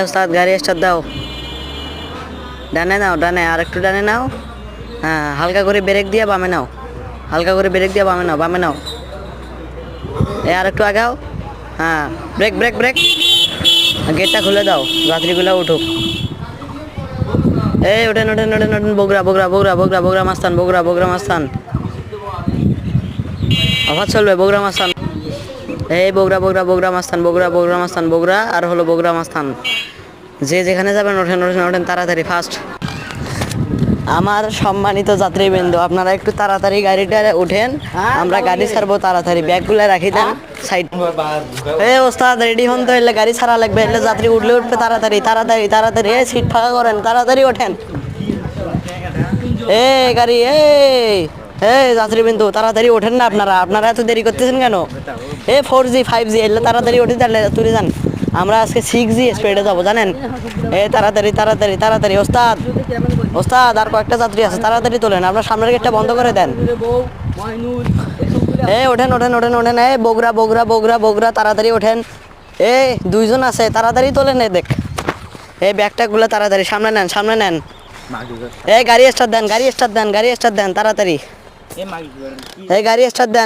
ওস্তাদ গাড়ি স্টার্ট দাও। ডানে নাও, ডানে আর একটু ডানে নাও। হ্যাঁ, হালকা করে ব্রেক দিয়ে বামে নাও, হালকা করে ব্রেক দিয়ে বামে নাও, বামে নাও। আর একটু আগাও। হ্যাঁ, ব্রেক ব্রেক ব্রেক। গেটটা খুলে দাও, যাত্রীগুলো উঠুক। ওঠেন ওঠেন ওঠেন ওঠেন। বগুড়া বগুড়া বগুড়া বগুড়া বগুড়া মাস্তান, বগুড়া বগুড়া মাস্তান। অফার চলবে বগুড়া মাস্তান। বগুড়া বগুড়া বগুড়া মাস্তান, বগুড়া বগুড়া মাস্তান, বগুড়া আর হলো বগুড়া মাস্তান। যে যেখানে যাবেন ওঠেন ওঠেন ওঠেন, তাড়াতাড়ি ফাস্ট। আমার সম্মানিত যাত্রীবৃন্দ, আপনারা একটু তাড়াতাড়ি গাড়িটা উঠেন, আমরা গাড়ি ছাড়বো তাড়াতাড়ি। ব্যাগগুলো রাখি দেন সাইড। ওস্তাদ রেডি হন তো, এলে গাড়ি ছাড়া লাগবে, এলে যাত্রী উঠলে উঠবে তাড়াতাড়ি তাড়াতাড়ি তাড়াতাড়ি। সিট ফাঁকা করেন, তাড়াতাড়ি ওঠেন। গাড়ি যাত্রীবৃন্দ তাড়াতাড়ি ওঠেন না, আপনারা আপনারা এত দেরি করতেছেন কেন? 4G 5G এলে তাড়াতাড়ি ওঠে তুলে যান। আমরা আজকে 6G স্পিডে যাবো জানেন। তাড়াতাড়ি তাড়াতাড়ি তাড়াতাড়ি। ওস্তাদ ওস্তাদ আর কয়েকটা যাত্রী আছে, তাড়াতাড়ি তোলেন, আপনার সামনের গেটটা বন্ধ করে দেন। ওঠেন ওঠেন ওঠেন ওঠেন। বগুড়া বগুড়া বগুড়া বগুড়া, তাড়াতাড়ি ওঠেন। দুইজন আছে, তাড়াতাড়ি তোলেন। দেখ ব্যাগটাগুলো তাড়াতাড়ি সামনে নেন, সামনে নেন। গাড়ি স্টার্ট দেন, গাড়ি স্টার্ট দেন, গাড়ি স্টার্ট দেন তাড়াতাড়ি। গাড়ি স্টার্ট দেন।